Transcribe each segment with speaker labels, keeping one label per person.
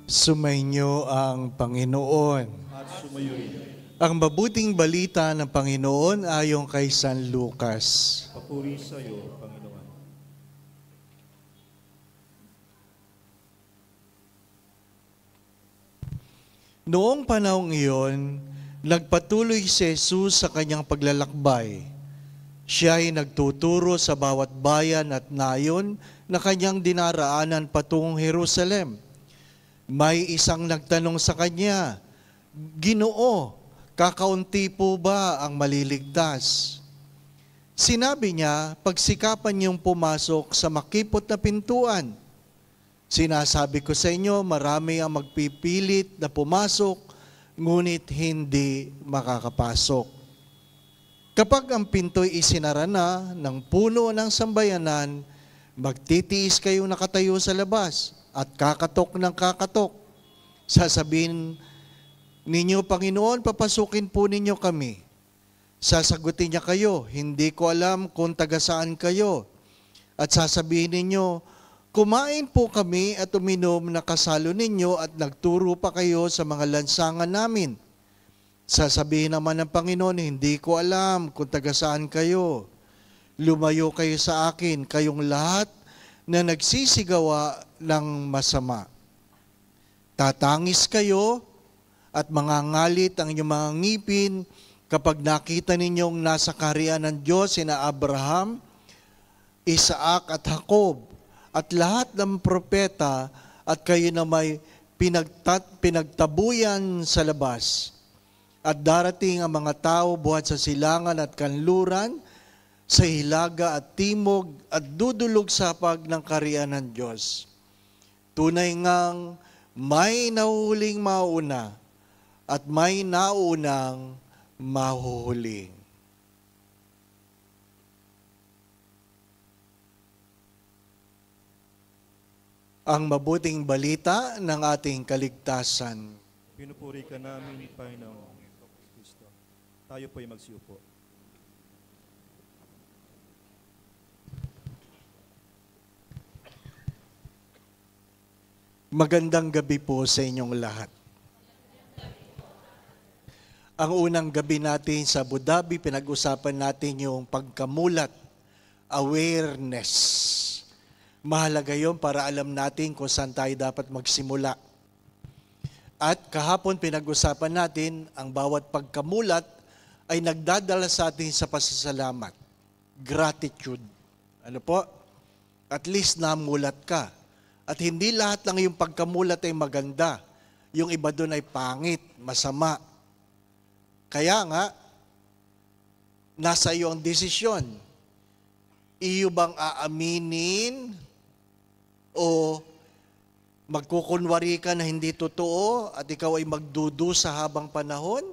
Speaker 1: Sumainyo ang Panginoon.
Speaker 2: At sumayo rin.
Speaker 1: Ang mabuting balita ng Panginoon ayon kay San Lucas.
Speaker 2: Papuri sa iyo, Panginoon.
Speaker 1: Noong panahong iyon, nagpatuloy si Jesus sa kanyang paglalakbay. Siya ay nagtuturo sa bawat bayan at nayon na kanyang dinaraanan patungong Jerusalem. May isang nagtanong sa kanya, "Ginoo, kakaunti po ba ang maliligtas?" Sinabi niya, "Pagsikapan niyong pumasok sa makipot na pintuan. Sinasabi ko sa inyo, marami ang magpipilit na pumasok, ngunit hindi makakapasok. Kapag ang pinto'y isinara na ng puno ng sambayanan, magtitiis kayong nakatayo sa labas at kakatok ng kakatok. Sasabihin ninyo, Panginoon, papasukin po ninyo kami. Sasagutin niya kayo, hindi ko alam kung taga saan kayo. At sasabihin ninyo, kumain po kami at uminom na kasalo ninyo at nagturo pa kayo sa mga lansangan namin. Sasabihin naman ng Panginoon, hindi ko alam kung taga saan kayo. Lumayo kayo sa akin, kayong lahat na nagsisigawa ng masama. Tatangis kayo at mangangalit ang inyong mga ngipin kapag nakita ninyong nasa kaharian ng Diyos sina Abraham, Isaac at Jacob at lahat ng propeta at kayo na may pinagtabuyan sa labas. At darating ang mga tao buhat sa silangan at kanluran, sa hilaga at timog at dudulog sa pag ng kaharian ng Diyos. Tunay ngang may nahuhuling mauna at may naunang mahuhuling." Ang mabuting balita ng ating kaligtasan.
Speaker 2: Pinupuri ka namin, Panginoong Kristo. Tayo po'y magsiupo.
Speaker 1: Magandang gabi po sa inyong lahat. Ang unang gabi natin sa Abu Dhabi, pinag-usapan natin yung pagkamulat, awareness. Mahalaga yun para alam natin kung saan tayo dapat magsimula. At kahapon pinag-usapan natin, ang bawat pagkamulat ay nagdadala sa atin sa pasasalamat. Gratitude. Ano po? At least namulat ka. At hindi lahat lang yung pagkamulat ay maganda. Yung iba doon ay pangit, masama. Kaya nga, nasa iyo ang desisyon. Iyo bang aaminin o magkukunwari ka na hindi totoo at ikaw ay magdudusa habang panahon?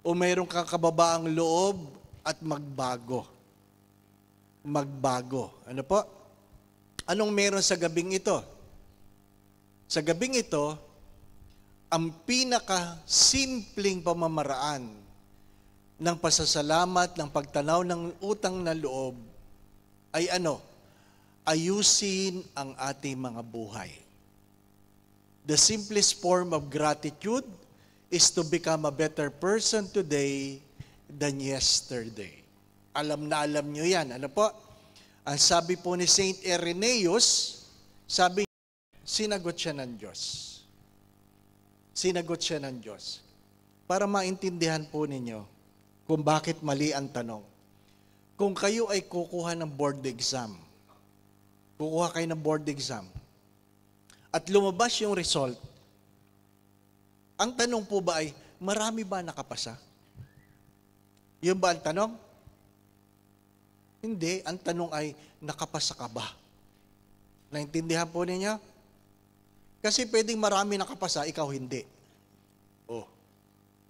Speaker 1: O mayroon kang kababaang loob at magbago? Magbago. Ano po? Anong meron sa gabing ito? Sa gabing ito, ang pinaka-simpleng pamamaraan ng pasasalamat, ng pagtanaw ng utang na loob ay ano? Ayusin ang ating mga buhay. The simplest form of gratitude is to become a better person today than yesterday. Alam na alam nyo yan. Ano po? Ang sabi po ni Saint Irenaeus, sabi niya, sinagot siya ng Diyos. Sinagot siya ng Diyos. Para maintindihan po ninyo kung bakit mali ang tanong. Kung kayo ay kukuha ng board exam, at lumabas yung result, ang tanong po ba ay, marami ba nakapasa? Yun ba ang tanong? Hindi, ang tanong ay, nakapasa ka ba? Naintindihan po ninyo? Kasi pwedeng marami nakapasa, ikaw hindi. Oh,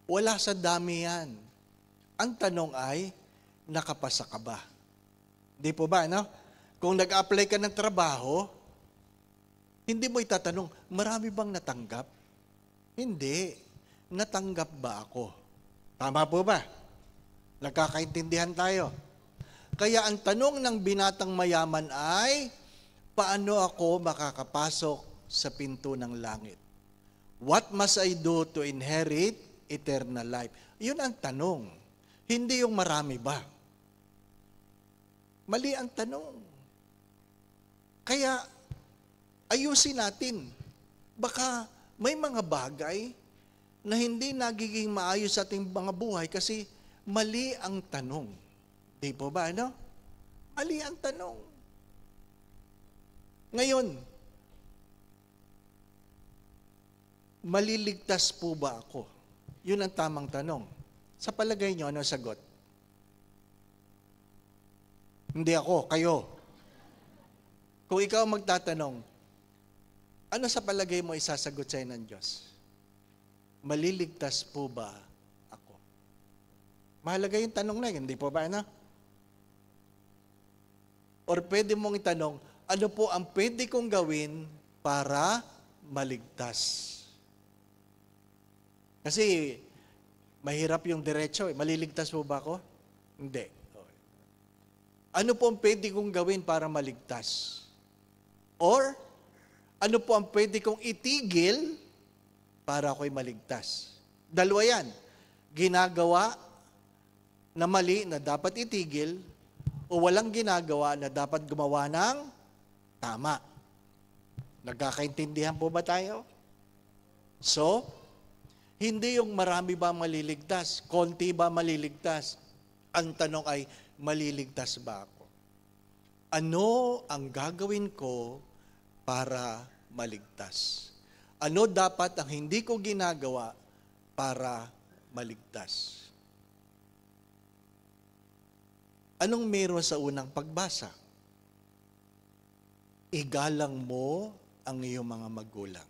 Speaker 1: wala sa dami yan. Ang tanong ay, nakapasa ka ba? Hindi po ba, no? Kung nag-apply ka ng trabaho, hindi mo itatanong, marami bang natanggap? Hindi. Natanggap ba ako? Tama po ba? Nagkakaintindihan tayo. Kaya ang tanong ng binatang mayaman ay, paano ako makakapasok sa pinto ng langit? What must I do to inherit eternal life? Yun ang tanong. Hindi yung marami ba? Mali ang tanong. Kaya, ayusin natin. Baka may mga bagay na hindi nagiging maayos sa ating mga buhay kasi mali ang tanong. Di po ba, ano? Mali ang tanong. Ngayon, maliligtas po ba ako? Yun ang tamang tanong. Sa palagay nyo, ano sagot? Hindi ako, kayo. Kung ikaw magtatanong, ano sa palagay mo isasagot sa'yo ng Diyos? Maliligtas po ba ako? Mahalaga yung tanong na yun, hindi po ba, ano? Or pwede mong itanong, ano po ang pwede kong gawin para maligtas? Kasi mahirap yung diretso. Maliligtas po ba ako? Hindi. Okay. Ano po ang pwede kong gawin para maligtas? Or, ano po ang pwede kong itigil para ako'y maligtas? Dalawa yan. Ginagawa na mali na dapat itigil o walang ginagawa na dapat gumawa ng tama. Nagkakaintindihan po ba tayo? So, hindi yung marami ba maliligtas, konti ba maliligtas. Ang tanong ay, maliligtas ba ako? Ano ang gagawin ko para maligtas? Ano dapat ang hindi ko ginagawa para maligtas? Anong meron sa unang pagbasa? Igalang mo ang iyong mga magulang.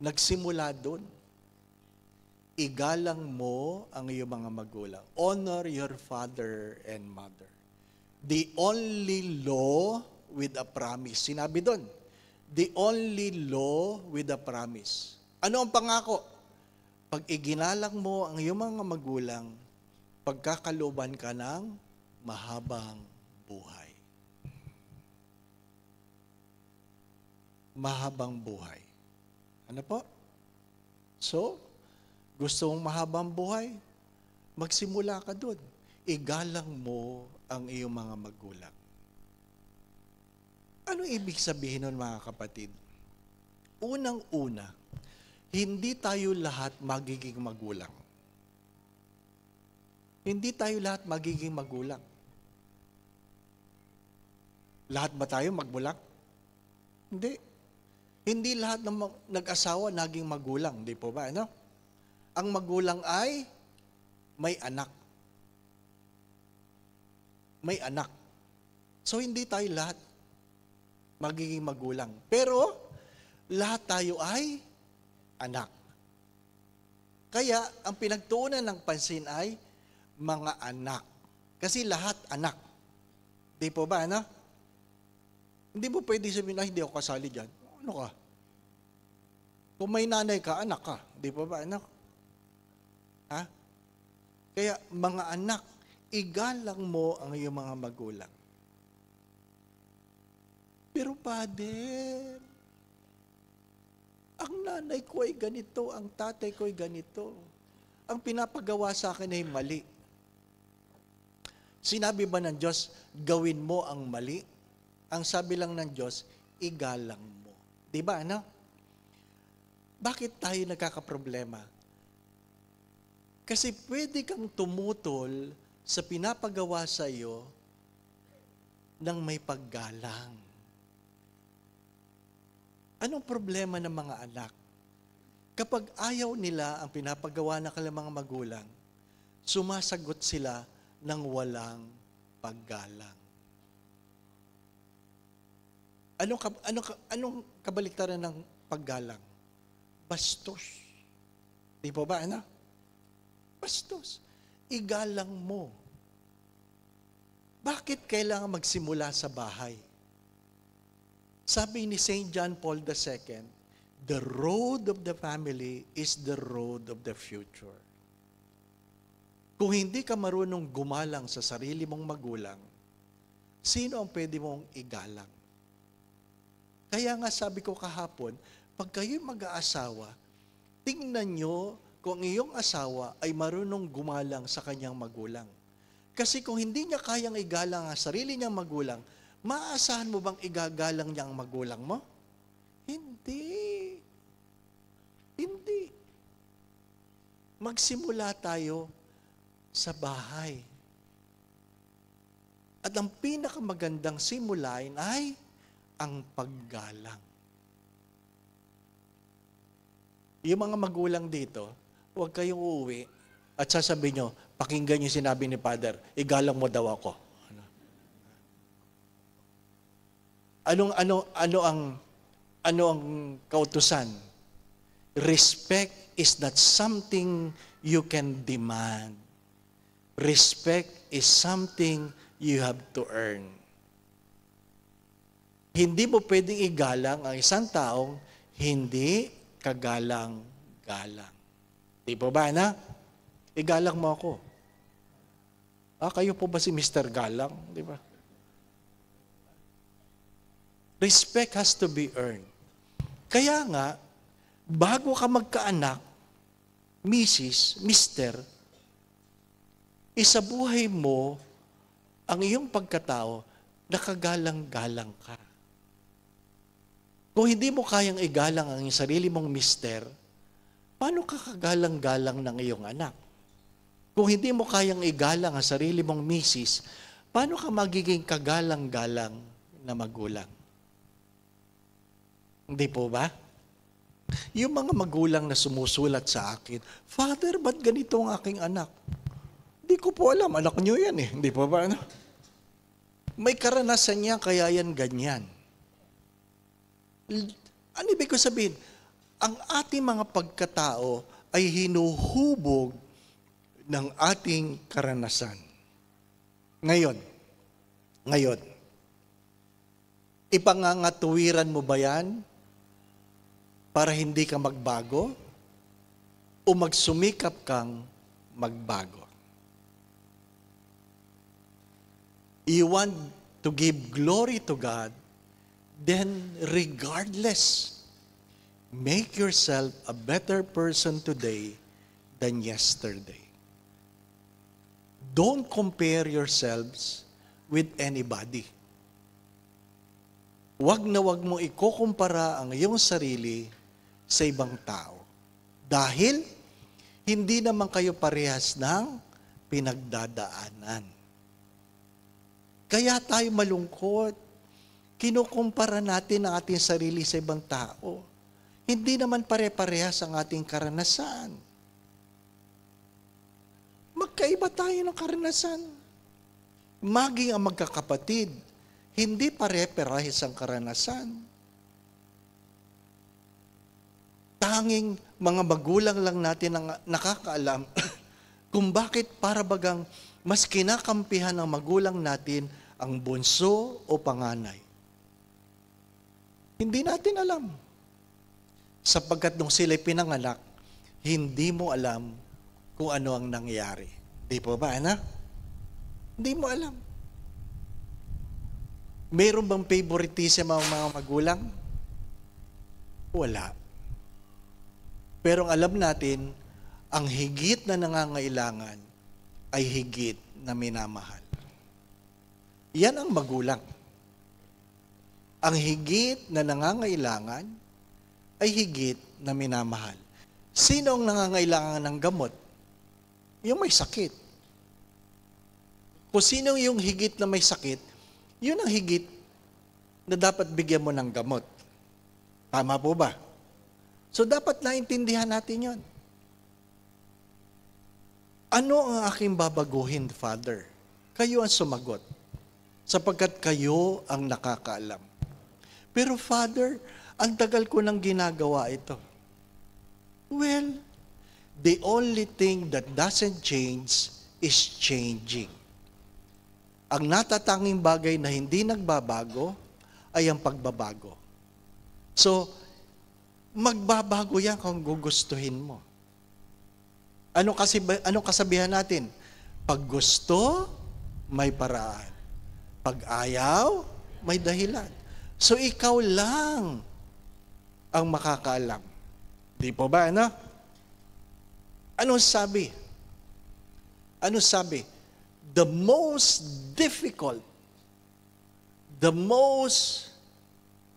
Speaker 1: Nagsimula doon. Igalang mo ang iyong mga magulang. Honor your father and mother. The only law with a promise. Sinabi doon, the only law with a promise. Ano ang pangako? Pag iginalang mo ang iyong mga magulang, pagkakalooban ka ng mahabang buhay. Mahabang buhay. Ano po? So, gusto mong mahabang buhay? Magsimula ka doon. Igalang mo ang iyong mga magulang. Ano ibig sabihin nun, mga kapatid? Unang-una, hindi tayo lahat magiging magulang. Hindi tayo lahat magiging magulang. Lahat ba tayo magulang? Hindi. Hindi lahat ng nag-asawa naging magulang. Di po ba? Ano? Ang magulang ay may anak. May anak. So, hindi tayo lahat magiging magulang. Pero, lahat tayo ay anak. Kaya, ang pinagtuunan ng pansin ay mga anak. Kasi lahat anak. Di po ba, ano? Hindi mo pwede sabihin na hindi ako kasali dyan. Ano ka? Kung may nanay ka, anak ka. Di po ba, anak? Ha? Kaya, mga anak, igalang mo ang iyong mga magulang. Pero, Father, ang nanay ko ay ganito, ang tatay ko ay ganito. Ang pinapagawa sa akin ay mali. Sinabi ba ng Diyos, gawin mo ang mali? Ang sabi lang ng Diyos, igalang mo. Di ba, ano? Bakit tayo nagkakaproblema? Kasi pwede kang tumutol sa pinapagawa sa iyo ng may paggalang. Anong problema ng mga anak? Kapag ayaw nila ang pinapagawa ng kanilang mga magulang, sumasagot sila ng walang paggalang. Anong kabaliktaran ng paggalang? Bastos. Di po ba, ano? Bastos. Igalang mo. Bakit kailangan magsimula sa bahay? Sabi ni St. John Paul II, the road of the family is the road of the future. Kung hindi ka marunong gumalang sa sarili mong magulang, sino ang pwede mong igalang? Kaya nga sabi ko kahapon, pag kayo'y mag-aasawa, tingnan nyo kung ang iyong asawa ay marunong gumalang sa kanyang magulang. Kasi kung hindi niya kayang igalang ang sarili niyang magulang, maaasahan mo bang igagalang niya ang magulang mo? Hindi. Hindi. Magsimula tayo sa bahay. At ang pinakamagandang simulain ay ang paggalang. Yung mga magulang dito, huwag kayong uuwi at sasabihin nyo, pakinggan yung sinabi ni Father, igalang mo daw ako. Ano ang kautusan? Respect is not something you can demand. Respect is something you have to earn. Hindi mo pwedeng igalang ang isang taong hindi kagalang-galang. Di po ba, na? Igalang mo ako. Kayo po ba si Mr. Galang? Di ba? Respect has to be earned. Kaya nga, bago ka magkaanak, Mrs., Mr., sa buhay mo, ang iyong pagkatao, nakagalang-galang ka. Kung hindi mo kayang igalang ang iyong sarili mong mister, paano ka kagalang-galang ng iyong anak? Kung hindi mo kayang igalang ang sarili mong misis, paano ka magiging kagalang-galang na magulang? Hindi po ba? Yung mga magulang na sumusulat sa akin, Father, ba't ganito ang aking anak? Hindi ko po alam, anak nyo yan eh. Hindi po ba? Ano? May karanasan niya, kaya yan ganyan. Ano ibig ko sabihin? Ang ating mga pagkatao ay hinuhubog ng ating karanasan. Ngayon, ipangangatuwiran mo ba yan para hindi ka magbago o magsumikap kang magbago? You want to give glory to God, then regardless, make yourself a better person today than yesterday. Don't compare yourselves with anybody. Wag na wag mo ikukumpara ang iyong sarili sa ibang tao. Dahil hindi naman kayo parehas ng pinagdadaanan. Kaya tayo malungkot. Kinukumpara natin ang ating sarili sa ibang tao. Hindi naman pare-parehas ang ating karanasan. Magkaiba tayo ng karanasan. Maging ang magkakapatid, hindi pare-parehas ang karanasan. Tanging mga magulang lang natin ang nakakaalam kung bakit para bagang mas kinakampihan ng magulang natin ang bunso o panganay. Hindi natin alam. Sapagkat nung sila'y pinanganak, hindi mo alam kung ano ang nangyari. Di po ba, anak? Hindi mo alam. Mayroon bang favoritism ang mga magulang? Wala. Pero alam natin, ang higit na nangangailangan ay higit na minamahal. Yan ang magulang. Ang higit na nangangailangan ay higit na minamahal. Sino ang nangangailangan ng gamot? Yung may sakit. Kung sino yung higit na may sakit, yun ang higit na dapat bigyan mo ng gamot. Tama po ba? So dapat naintindihan natin yun. Ano ang aking babaguhin, Father? Kayo ang sumagot. Sapagkat kayo ang nakakaalam. Pero Father, ang tagal ko nang ginagawa ito. Well, the only thing that doesn't change is changing. Ang natatanging bagay na hindi nagbabago ay ang pagbabago. So, magbabago yan kung gugustuhin mo. Ano kasabihan natin? Pag gusto, may paraan. Pag ayaw, may dahilan. So ikaw lang ang makakaalam. Di po ba, ano? Ano sabi? Ano sabi? The most difficult, the most,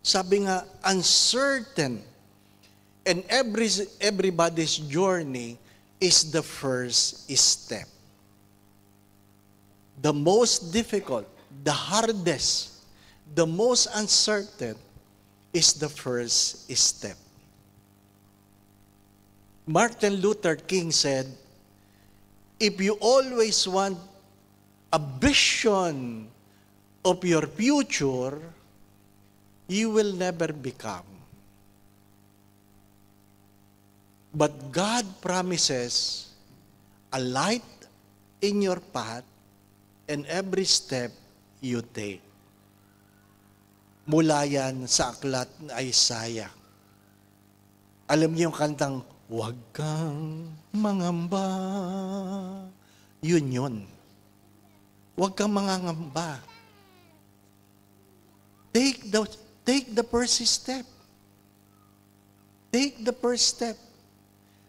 Speaker 1: sabi nga, uncertain, and everybody's journey is the first step. The most difficult, the hardest, the most uncertain is the first step. Martin Luther King said, if you always want a vision of your future, you will never become. But God promises a light in your path and every step you take. Mula yan sa aklat ng Isaiah. Alam niyo yung kantang, "Huwag kang mangamba." Yun. Huwag kang mangangamba. Take the first step. Take the first step.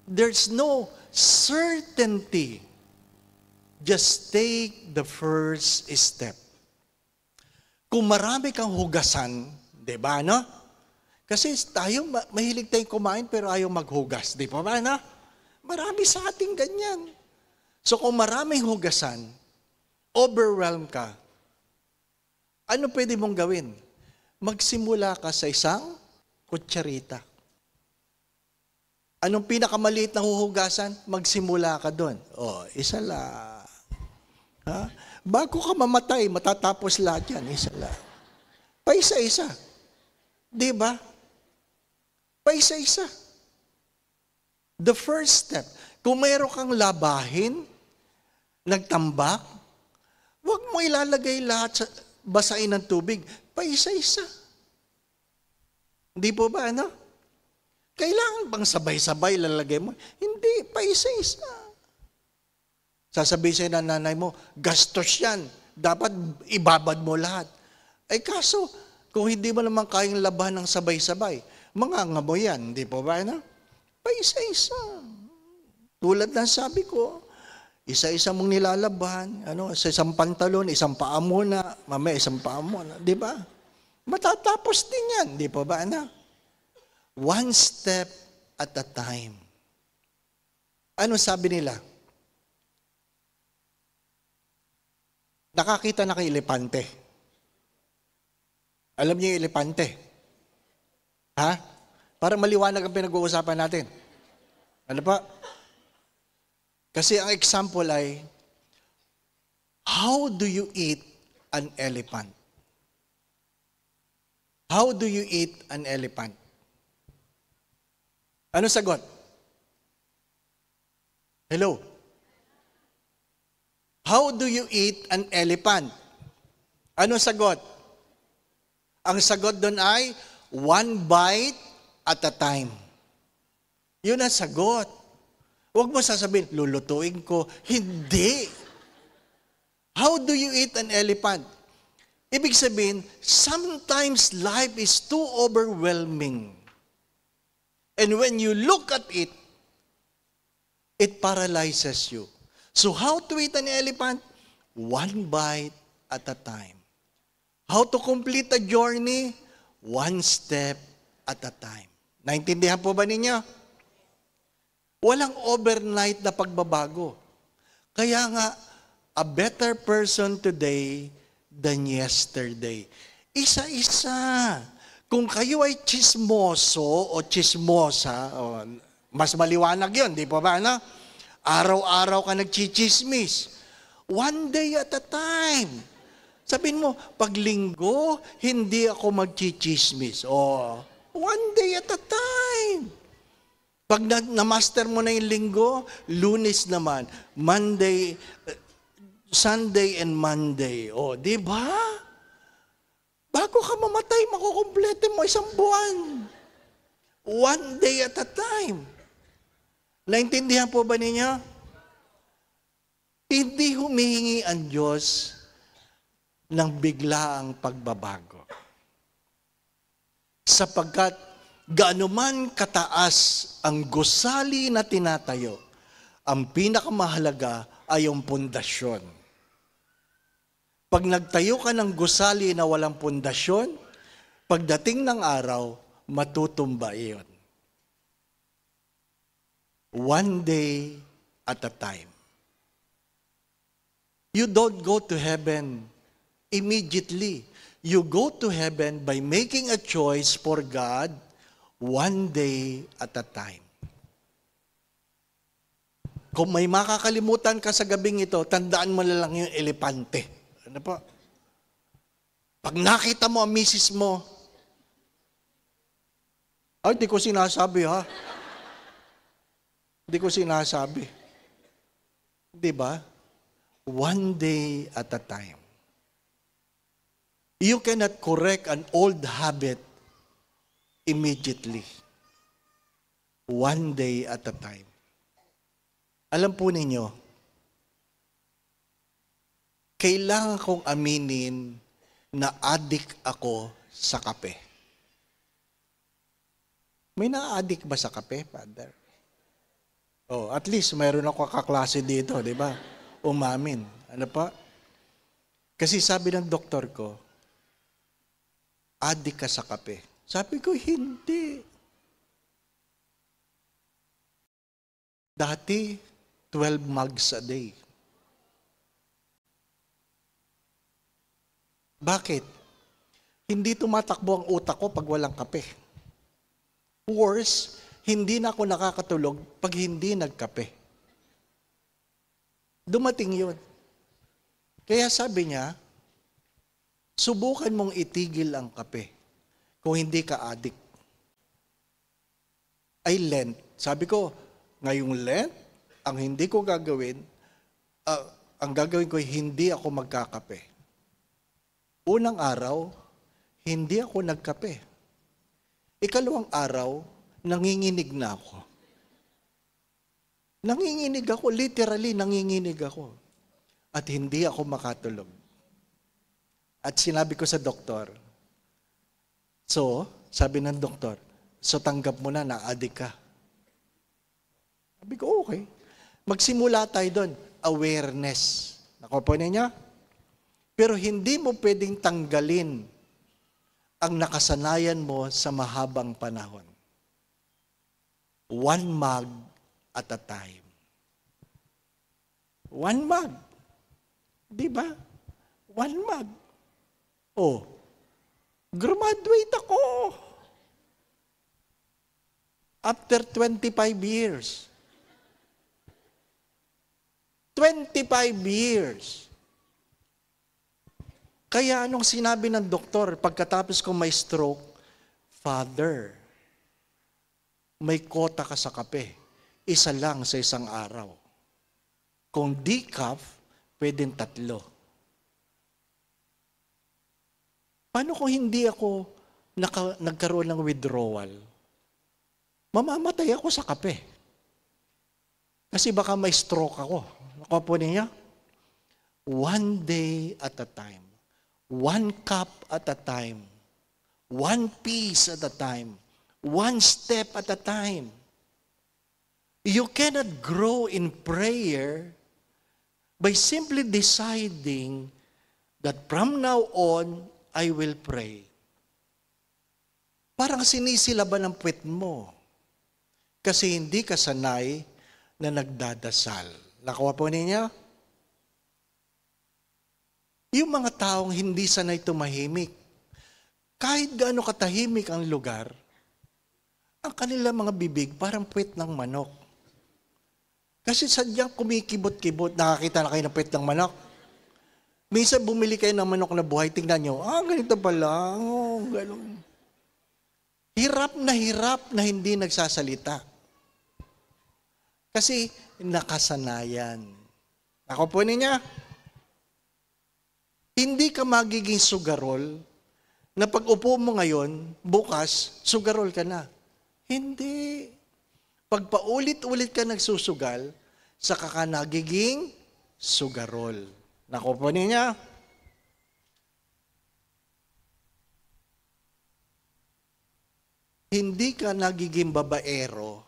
Speaker 1: There's no certainty. Just take the first step. Kung marami kang hugasan, di ba, no? Kasi tayo, mahilig tayong kumain pero ayaw maghugas. Di ba, no? Marami sa ating ganyan. So kung maraming hugasan, overwhelm ka, ano pwede mong gawin? Magsimula ka sa isang kutsarita. Anong pinakamaliit na huhugasan? Magsimula ka doon. Isa lang. Ha? Bago ka mamatay, matatapos lahat yan. Isa lang. Paisa-isa. Di ba? Paisa-isa. The first step. Kung mayroon kang labahin, nagtambak, huwag mo ilalagay lahat sa basain ng tubig. Paisa-isa. Hindi po ba, ano? Kailangan bang sabay-sabay lalagay mo? Hindi, paisa-isa. Sasabihin sa'yo ng nanay mo, gastos yan. Dapat ibabad mo lahat. Ay kaso, kung hindi mo naman kayang labahan ng sabay-sabay, manganga mo yan. Hindi po ba, ano? Paisa-isa. Tulad ng sabi ko, isa-isa mong nilalabahan, sa isang pantalon, isang paa muna, mamaya isang paa muna, di ba? Matatapos din yan, di po ba, ano? One step at a time. Ano sabi nila? Nakakita na kay elepante. Alam niyo yung elepante? Ha? Para maliwanag ang pinag-uusapan natin. Ano pa? Kasi ang example ay, how do you eat an elephant? How do you eat an elephant? Ano sagot? Hello? How do you eat an elephant? Ano sagot? Ang sagot doon ay, one bite at a time. Yun ang sagot. Huwag mo sasabihin, lulutuin ko. Hindi. How do you eat an elephant? Ibig sabihin, sometimes life is too overwhelming. And when you look at it, it paralyzes you. So how to eat an elephant? One bite at a time. How to complete a journey? One step at a time. Naintindihan po ba ninyo? Walang overnight na pagbabago. Kaya nga, a better person today than yesterday. Isa-isa. Kung kayo ay chismoso o chismosa, mas maliwanag yun, di po ba? No? Araw-araw ka nagchichismis. One day at a time. Sabihin mo, pag linggo, hindi ako magchichismis. One day at a time. Pag na-master mo na yung linggo, Lunes naman, Monday, Sunday and Monday. Di ba? Bago ka mamatay, makukumplete mo isang buwan. One day at a time. Naintindihan po ba ninyo? Hindi humihingi ang Diyos ng biglaang pagbabago. sapagkat gaano man kataas ang gusali na tinatayo, ang pinakamahalaga ay ang pundasyon. Pag nagtayo ka ng gusali na walang pundasyon, pagdating ng araw, matutumba iyon. One day at a time. You don't go to heaven immediately. You go to heaven by making a choice for God one day at a time. Kung may makakalimutan ka sa gabing ito, tandaan mo na lang yung elepante. Ano po? Pag nakita mo ang misis mo, ay, di ko sinasabi ha. Di ko sinasabi. Di ba? One day at a time. You cannot correct an old habit immediately. One day at a time. Alam po ninyo, kailangan kong aminin na addict ako sa kape. May na-addict ba sa kape, Father? Oh, at least mayroon ako kaklase dito, di ba? Umamin. Ano pa? Kasi sabi ng doktor ko, addict ka sa kape. Sabi ko, hindi. Dati, 12 mugs a day. Bakit? Hindi tumatakbo ang utak ko pag walang kape. Worse, hindi na ako nakakatulog pag hindi nagkape. Dumating yun. Kaya sabi niya, subukan mong itigil ang kape kung hindi ka addict. Ay Lent. Sabi ko, ngayong Lent, ang hindi ko gagawin, ang gagawin ko, hindi ako magkakape. Unang araw, hindi ako nagkape. Ikalawang araw, nanginginig na ako. Nanginginig ako, literally nanginginig ako. At hindi ako makatulog. At sinabi ko sa doktor, so, sabi ng doktor, so tanggap mo na na-addict ka. Sabi ko, okay. Magsimula tayo doon, awareness. Nakuha niya? Pero hindi mo pwedeng tanggalin ang nakasanayan mo sa mahabang panahon. One mug at a time. One mug. Di ba? One mug. Oh, graduate ako. After 25 years. 25 years. Kaya anong sinabi ng doktor pagkatapos ko may stroke? Father, may kota ka sa kape. Isa lang sa isang araw. Kung decaf, pwedeng 3. Paano kung hindi ako nagkaroon ng withdrawal? Mamamatay ako sa kape. Kasi baka may stroke ako. Nakuha po niya? One day at a time. One cup at a time. One piece at a time. One step at a time. You cannot grow in prayer by simply deciding that from now on, I will pray. Parang sinisilaban ng puwet mo. Kasi hindi ka sanay na nagdadasal. Nakuha po niya? Yung mga taong hindi sanay tumahimik, kahit gaano katahimik ang lugar, ang kanilang mga bibig parang puwet ng manok. Kasi sadyang kumikibot-kibot, nakakita na kayo ng puwet ng manok. Minsan bumili kayo ng manok na buhay, tingnan nyo, ganito pala, gano'n. Hirap na hindi nagsasalita. Kasi nakasanayan. Ako po niya, hindi ka magiging sugarol na pag upo mo ngayon, bukas, sugarol ka na. Hindi. Pag paulit-ulit ka nagsusugal, saka ka nagiging sugarol. Nakuha niya? Hindi ka nagiging babaero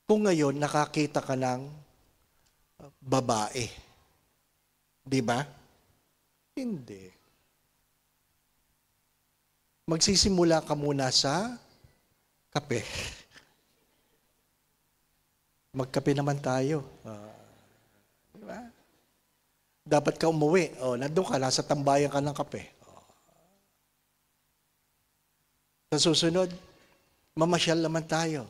Speaker 1: kung ngayon nakakita ka ng babae. Di ba? Hindi. Magsisimula ka muna sa kape. Magkape naman tayo. Di ba? Dapat ka umuwi. Nandun ka, nasa tambayan ka ng kape. Sa susunod, mamasyal naman tayo.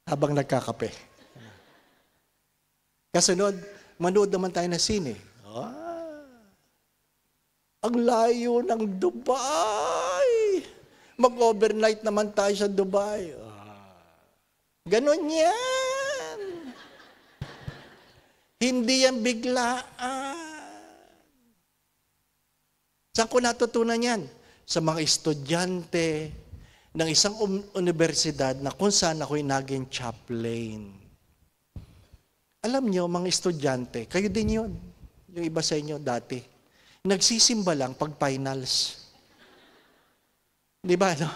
Speaker 1: Habang nagkakape. Kasunod, manood naman tayo ng sine. Ang layo ng Dubai. Mag-overnight naman tayo sa Dubai. Ganon yan. Hindi yan biglaan. Saan ko natutunan yan? Sa mga estudyante ng isang universidad na kung saan ako'y naging chaplain. Alam niyo, mga estudyante, kayo din yun. Yung iba sa inyo dati. Nagsisimba lang pag finals. Di ba, no?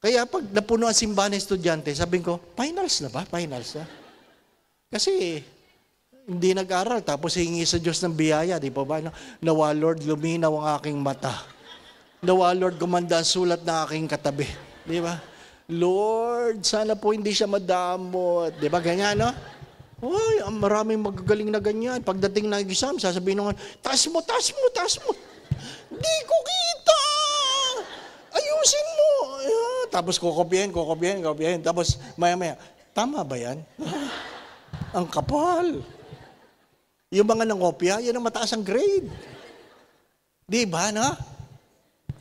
Speaker 1: Kaya pag napuno ang simbahan ng estudyante, sabihin ko, finals na ba? Finals na? Kasi hindi nag-aral, tapos hingi sa Diyos ng biyaya, di ba ba? Nawa, Lord, luminaw ang aking mata. Nawa, Lord, gumanda ang sulat ng aking katabi. Di ba? Lord, sana po hindi siya madamot. Di ba? Ganyan, no? Uy, maraming magagaling na ganyan. Pagdating ng exam, sasabihin nung, taas mo. Di ko kita! Ayusin mo! Tapos kokopyahin. Tapos maya-maya, tama ba yan? Ang kapal. Yung mga nangopya, yan ang mataas ang grade. Di ba, no?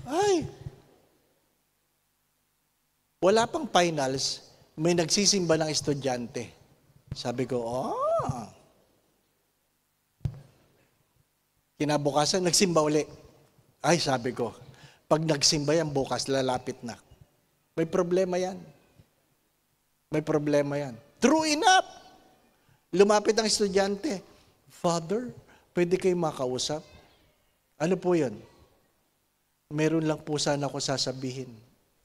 Speaker 1: Ay. Wala pang finals, may nagsisimba ng estudyante. Sabi ko, Kinabukasan, nagsimba uli. Ay, sabi ko, pag nagsimba yan bukas, lalapit na. May problema yan. True enough. Lumapit ang estudyante. Father, pwede kayo makausap? Ano po yun? Meron lang po sana ako sasabihin.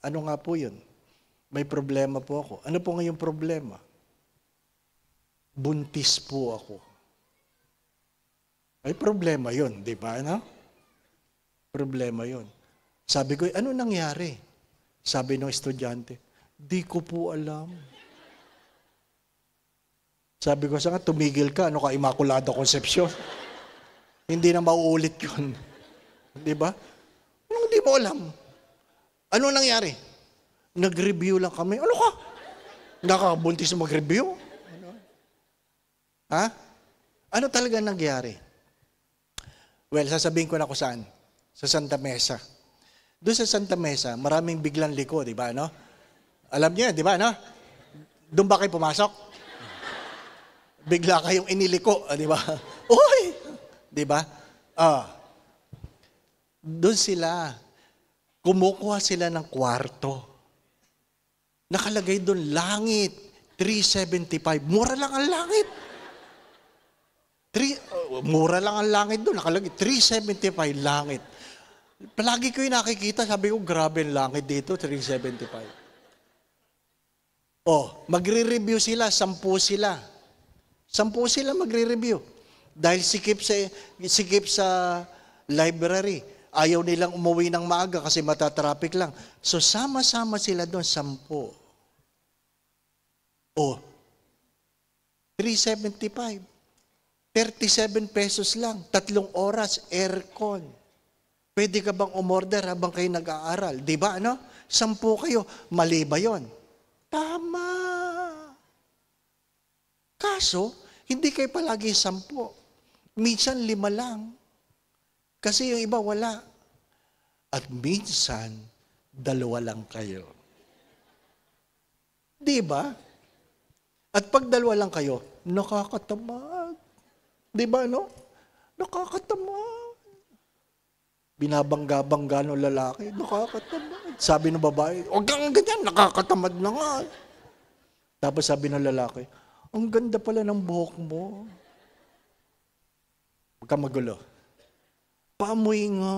Speaker 1: Ano nga po yun? May problema po ako. Ano po ngayong problema? Buntis po ako. Ay, problema yun, di ba? No? Problema yun. Sabi ko, ano nangyari? Sabi ng estudyante, di ko po alam. Sabi ko, saan tumigil ka? Ano ka, Immaculada Concepcion? Hindi na mauulit yun. Di ba? Anong di mo alam? Ano nangyari? Nag-review lang kami. Ano ka? Nakabuntis na mag-review? Ano? Ha? Ano talaga nangyari? Well, sasabihin ko na kung saan. Sa Santa Mesa. Doon sa Santa Mesa, maraming biglang liko, di ba, no? Alam niyo, di ba, no? Doon ba kayo pumasok? Bigla kayong iniliko, di ba? Uy! Di ba? Doon sila, kumukuha sila ng kwarto. Nakalagay doon, langit, 375. Mura lang ang langit. Mura lang ang langit doon. Nakalagay, 375 langit. Palagi ko yung nakikita, sabi ko, grabe ang langit dito, 375. Magre-review sila, 10 sila. 10 sila magre-review. Dahil sikip sa library. Ayaw nilang umuwi ng maaga kasi matatraffic lang. So, sama-sama sila doon, 10. 375. 37 pesos lang. 3 oras, aircon. Pwede ka bang umorder habang kayo nag-aaral? Di ba, ano? 10 kayo. Mali ba yun? Tama. Kaso, hindi kayo palagi 10. Minsan 5 lang. Kasi yung iba wala. At minsan, 2 lang kayo. Di ba? At pag 2 lang kayo, nakakatamad. Di ba, no? Nakakatamad. Binabangga-bangga ng lalaki, nakakatamad. Sabi ng babae, huwag kang ganyan, nakakatamad na nga. Tapos sabi ng lalaki, ang ganda pala ng buhok mo. Huwag kang magulo. Paamoy nga.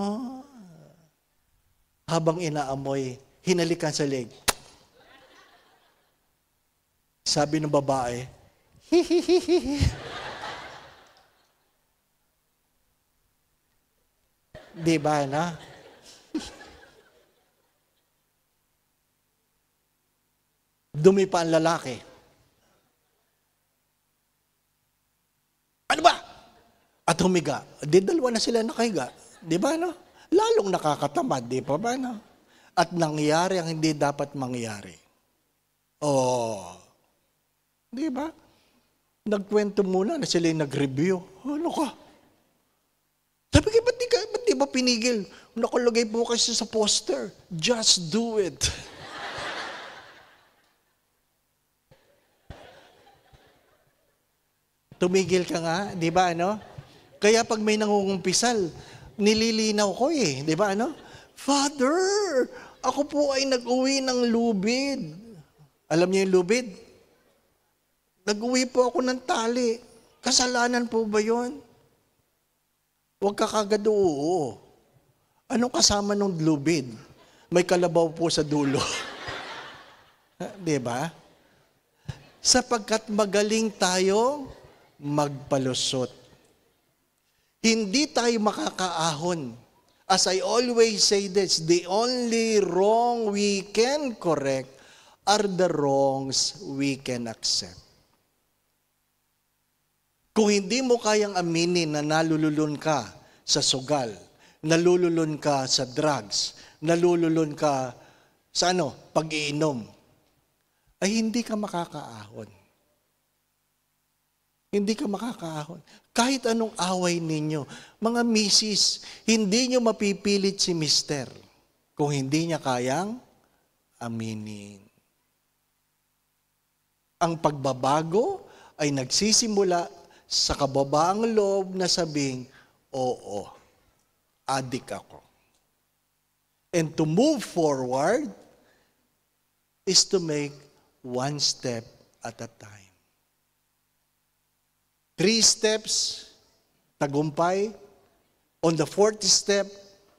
Speaker 1: Habang inaamoy, hinalikan sa leg. Sabi ng babae, hihihihi. Di ba na? Dumi pa ang lalaki. Ano ba? At humiga. Di dalawa na sila nakahiga. Di ba no? Lalong nakakatamad, di pa ba no? At nangyari ang hindi dapat mangyari. Oh. Di ba? Nagkwento muna na sila yung nag-review. Ano ka? Sabi ko, ba't di ba pinigil? Nakalagay po kasi sa poster. Just do it. Tumigil ka nga, di ba ano? Kaya pag may nangungumpisal, nililinaw ko di ba ano? Father, ako po ay nag-uwi ng lubid. Alam niyo yung lubid? Nag-uwi po ako ng tali. Kasalanan po ba yun? Huwag ka kagad oo. Anong kasama ng lubid? May kalabaw po sa dulo. Di ba? Sapagkat magaling tayo magpalusot. Hindi tayo makakaahon. As I always say this, the only wrong we can correct are the wrongs we can accept. Kung hindi mo kayang aminin na nalululun ka sa sugal, nalululun ka sa drugs, nalululun ka sa pag-iinom, ay hindi ka makakaahon. Hindi ka makakaahon. Kahit anong away ninyo, mga misis, hindi nyo mapipilit si mister kung hindi niya kayang aminin. Ang pagbabago ay nagsisimula sa kababaang loob na sabing, oo, adik ako. And to move forward is to make one step at a time. 3 steps, tagumpay. On the 4th step,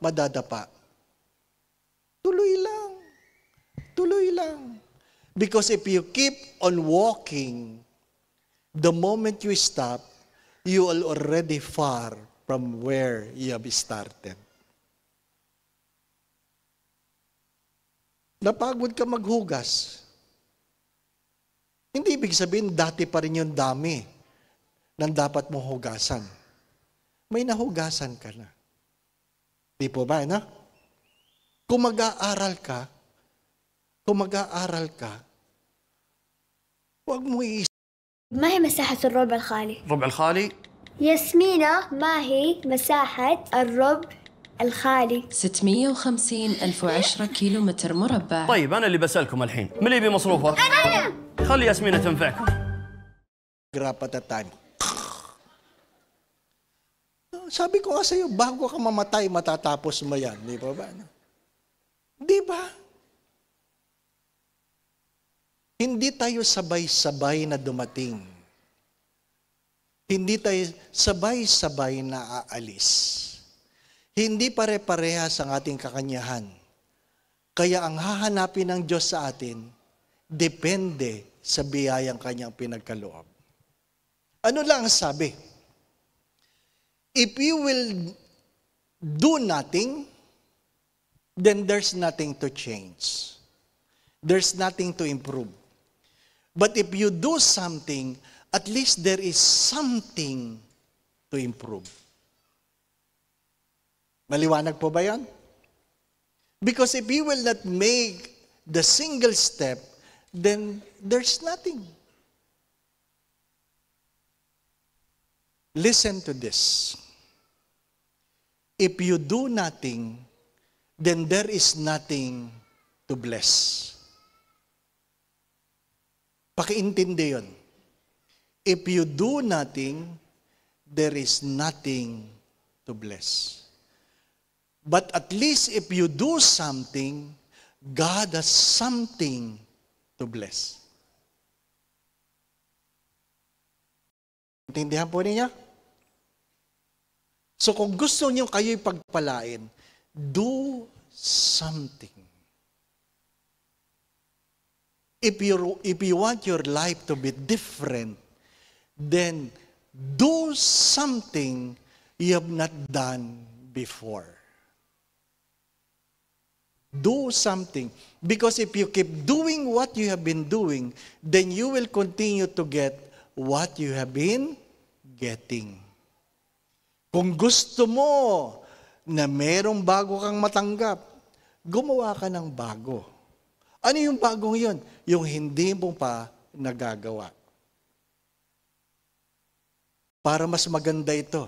Speaker 1: madadapa. Tuloy lang. Tuloy lang. Because if you keep on walking, the moment you stop, you are already far from where you have started. Napagod ka maghugas. Hindi ibig sabihin, dati pa rin yung dami nang dapat mong hugasan. May nahugasan ka na. Di po ba, no? Kung mag-aaral ka, huwag mo iisip.
Speaker 3: ما هي مساحة الربع الخالي؟
Speaker 4: الربع الخالي
Speaker 3: ياسمينة، ما هي مساحة الربع الخالي؟
Speaker 5: 650,010 كيلومتر مربع.
Speaker 4: طيب أنا اللي بسألكم الحين من اللي يبي مصروفه؟ أنا خلي ياسمينة تنفعكم.
Speaker 1: Grab at a time. Sabi ko nga sa'yo, bago ka mamatay, matatapos mo yan. Di ba ba? Di ba? Hindi tayo sabay-sabay na dumating. Hindi tayo sabay-sabay na aalis. Hindi pare-parehas ang ating kakanyahan. Kaya ang hahanapin ng Diyos sa atin, depende sa biyayang kanyang pinagkaloob. Ano lang ang sabi? If you will do nothing, then there's nothing to change. There's nothing to improve. But if you do something, at least there is something to improve. Maliwanag po ba yan? Because if you will not make the single step, then there's nothing. Listen to this. If you do nothing, then there is nothing to bless. Pakiintindi yun. If you do nothing, there is nothing to bless. But at least if you do something, God has something to bless. Intindihan po niya? So kung gusto niyo kayo'y pagpalain, do something. If you want your life to be different, then do something you have not done before. Do something. Because if you keep doing what you have been doing, then you will continue to get what you have been getting. Kung gusto mo na merong bago kang matanggap, gumawa ka ng bago. Ano yung bagong yun? Yung hindi mo pa nagagawa. Para mas maganda ito.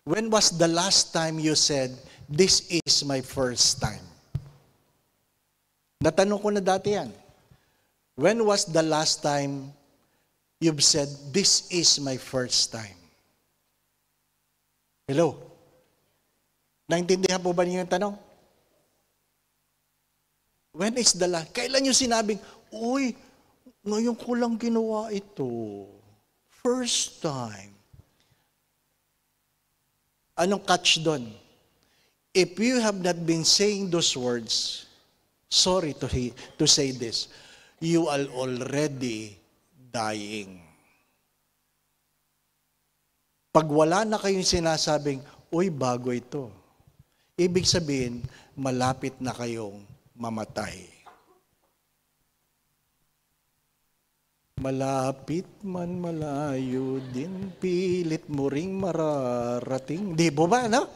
Speaker 1: When was the last time you said, "This is my first time"? Natanong ko na dati yan. When was the last time you've said, "This is my first time"? Hello? Naintindihan po ba niyo yung tanong? When is the last? Kailan yung sinabing, "Uy, ngayon ko lang ginawa ito. First time." Anong catch doon? If you have not been saying those words, sorry to say this, you are already dying. Pag wala na kayong sinasabing, "Uy, bago ito," ibig sabihin, malapit na kayong mamatay. Malapit man malayo din, pilit mo ring mararating. Di ba, no?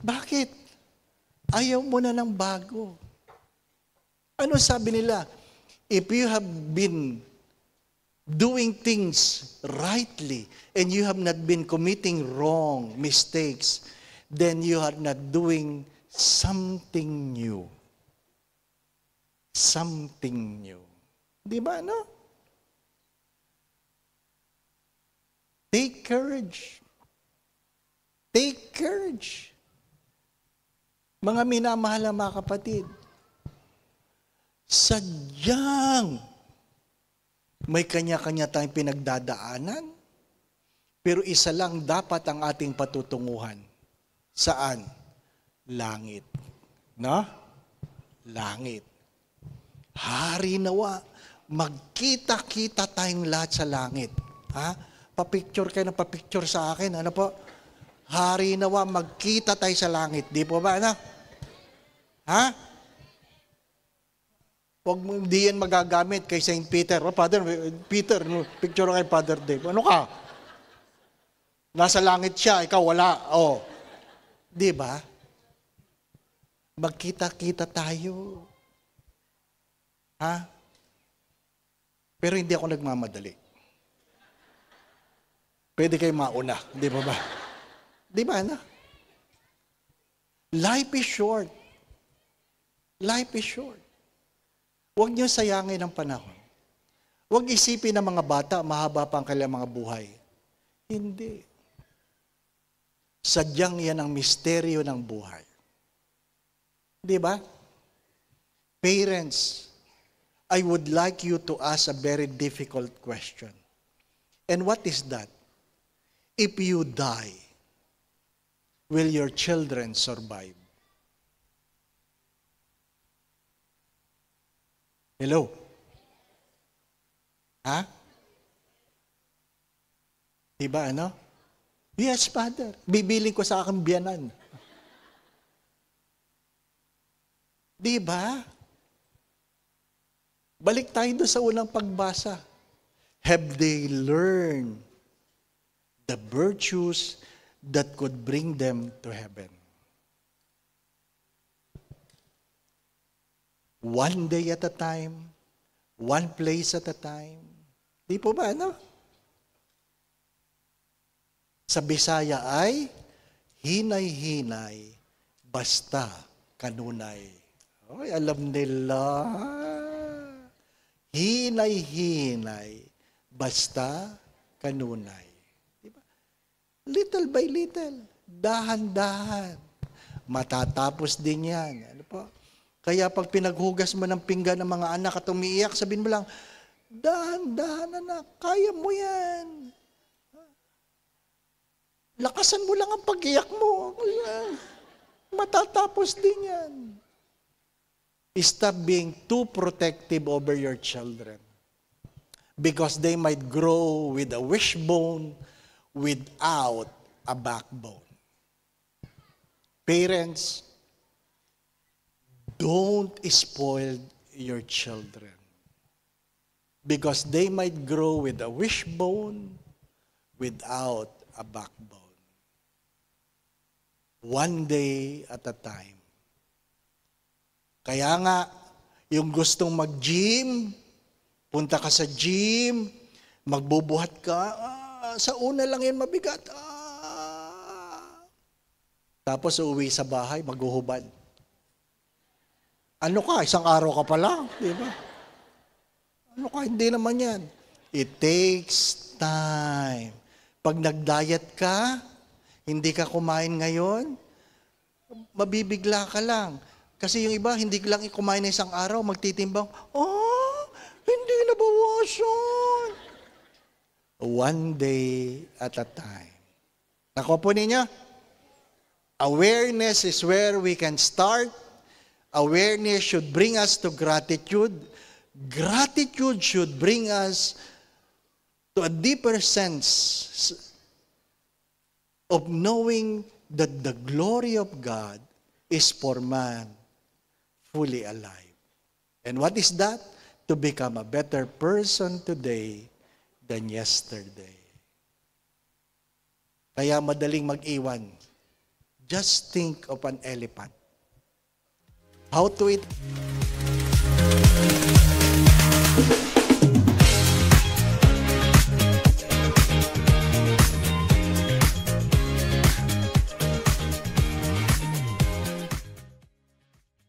Speaker 1: Bakit? Ayaw mo na ng bago. Ano sabi nila? If you have been doing things rightly and you have not been committing wrong mistakes, then you are not doing something new. Something new. Di ba, no? Take courage. Take courage. Mga minamahal na mga kapatid, sadyang may kanya-kanya tayong pinagdadaanan, pero isa lang dapat ang ating patutunguhan. Saan? Langit. No? Langit. Hari nawa, magkita-kita tayong lahat sa langit. Ha? Pa-picture kayo ng pa-picture sa akin. Ano po? Hari nawa, magkita tayo sa langit. Di po ba? Ano? Ha? Huwag mo hindi yan magagamit kay St. Peter. Oh, Father, Peter, picture kay Father Dave. Ano ka? Nasa langit siya, ikaw wala. Oh. Di ba? Magkita-kita tayo. Ha? Pero hindi ako nagmamadali. Pwede kayo mauna. Di ba ba? Di ba na? Life is short. Life is short. Huwag niyo sayangin ang panahon. Huwag isipin ng mga bata, mahaba pa ang kanilang mga buhay. Hindi. Sadyang yan ang misteryo ng buhay. Di ba? Parents, I would like you to ask a very difficult question. And what is that? If you die, will your children survive? Hello? Ha? Diba ano? Yes, Father. Bibiling ko sa aking biyanan. Diba? Balik tayo doon sa unang pagbasa. Have they learned the virtues that could bring them to heaven? One day at a time, one place at a time. Di po ba, ano? Sa Bisaya ay, hinay-hinay, basta kanunay. Oy, alam nila. Hinay-hinay, basta kanunay. Diba? Little by little, dahan-dahan. Matatapos din yan. Ano po? Kaya pag pinaghugas mo ng pinggan ng mga anak at umiiyak, sabihin mo lang, dahan-dahan anak, kaya mo yan. Lakasan mo lang ang pag-iyak mo. matatapos din yan. Stop being too protective over your children. Because they might grow with a wishbone without a backbone. Parents, don't spoil your children. Because they might grow with a wishbone without a backbone. One day at a time. Kaya nga, yung gustong mag-gym, punta ka sa gym, magbubuhat ka, sa una lang yan mabigat. Tapos uuwi sa bahay, maghuhubad. Ano ka, isang araw ka pa lang, di ba? Ano ka, hindi naman yan. It takes time. Pag nag-diet ka, hindi ka kumain ngayon, mabibigla ka lang. Kasi yung iba, hindi lang kumain na isang araw, magtitimbang, hindi nabawasan. One day at a time. Nakuha po ninyo? Awareness is where we can start. Awareness should bring us to gratitude. Gratitude should bring us to a deeper sense of knowing that the glory of God is for man fully alive. And what is that? To become a better person today than yesterday. Kaya madaling mag-iwan. Just think of an elephant. How to eat?